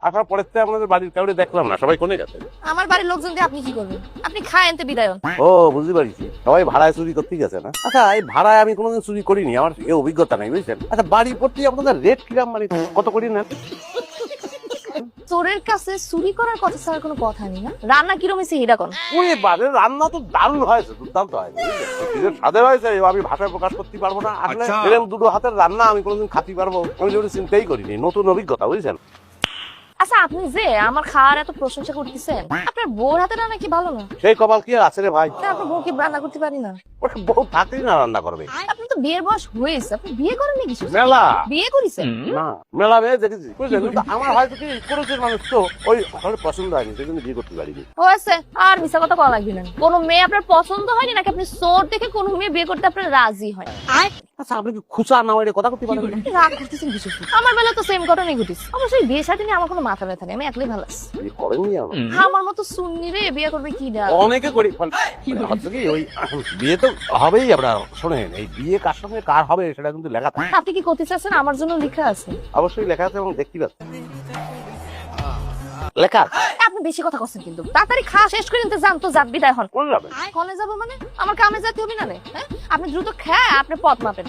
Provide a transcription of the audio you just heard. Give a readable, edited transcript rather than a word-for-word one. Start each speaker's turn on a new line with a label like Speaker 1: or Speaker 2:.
Speaker 1: আসার পরের থেকে আপনাদের বাড়ির কাউরে দেখলাম না, সবাই কোনে গেছে?
Speaker 2: আমার বাড়ির লোকজন দিয়ে আপনি কি করবেন? আপনি খায় আনতে বিদায় হন।
Speaker 1: ও বুঝতে পারছি, সবাই ভাড়ায় চুরি করতে গেছে না? আচ্ছা, এই ভাড়ায় আমি কোনোদিন চুরি করিনি, আমার এ অভিজ্ঞতা নাই বুঝছেন। আচ্ছা, বাড়ি প্রতি আপনাদের রেট কিরাম, মানে কত করে নেন?
Speaker 2: চোরের কাছে চুরি করার কথা ছাড়া কোনো কথা নেই না। রান্না কিরম হয়েছে এটা কোন?
Speaker 1: ওরে বাড়ির রান্না তো দারুণ হয়েছে, দুর্দান্ত হয়েছে, বুঝলেন? স্বাদে হয়েছে, আমি ভাষায় প্রকাশ করতে পারবো না। আসলে এরকম দুটো হাতের রান্না আমি কোনোদিন খাতে পারবো আমি যেটা চিন্তাই করিনি, নতুন অভিজ্ঞতা বুঝছেন।
Speaker 2: আচ্ছা, আপনি যে আমার খাওয়ার এত প্রশংসা করতেছেন, আপনার বউর হাতে রান্না কি ভালো না?
Speaker 1: সেই কপাল কি আর আছে রে ভাই?
Speaker 2: তা আপনার বউ কি রান্না করতে পারি না?
Speaker 1: ওটা বউ থাকতেই না রান্না করবে।
Speaker 2: আপনি তো বিয়ের বয়স হয়েছে, আপনি বিয়ে করেন নাকি?
Speaker 1: মেলা
Speaker 2: বিয়ে করেছেন?
Speaker 1: না, মেলা মেয়ে দেখেছি বুঝলেন, কিন্তু আমার হয়তো কি করেছে মানুষ তো ওই আমার পছন্দ হয়নি, সেই জন্য বিয়ে করতে পারিনি।
Speaker 2: হয়েছে, আর মিশা কথা কওয়া লাগবে না। কোন মেয়ে আপনার পছন্দ হয়নি নাকি আপনি চোর দেখে কোন মেয়ে বিয়ে করতে আপনার রাজি হয়?
Speaker 1: আচ্ছা, আপনি কি খুচা না ওই কথা করতে পারেন?
Speaker 2: রাগ করতেছেন কিছু? আমার বেলা তো সেম ঘটনাই ঘটেছে। অবশ্যই বিয়ে শাদী নিয়ে আমার কোনো মাথা ব্যথা নেই, আমি একলাই ভালো আছি।
Speaker 1: বিয়ে করেননি আমার?
Speaker 2: আমার মতো সুন্নি রে বিয়ে করবে কি ডা?
Speaker 1: অনেকে করি, হচ্ছে কি ওই বিয়ে তো হবেই। আপনার শোনেন, এই বিয়ে কার সঙ্গে কার হবে সেটা কিন্তু লেখা থাকে।
Speaker 2: আপনি কি করতে চাচ্ছেন? আমার জন্য লেখা আছে।
Speaker 1: অবশ্যই লেখা আছে এবং দেখতে পাচ্ছি লেখা আছে।
Speaker 2: আপনি বেশি কথা করছেন কিন্তু। তাড়াতাড়ি খাওয়া শেষ করে নিতে যান তো, যান বিদায় হন।
Speaker 1: কোন যাবেন?
Speaker 2: কলে যাবো মানে? আমার কামে যেতে হবে না রে? হ্যাঁ, আপনি দ্রুত খায় আপনি পথ মাপেন।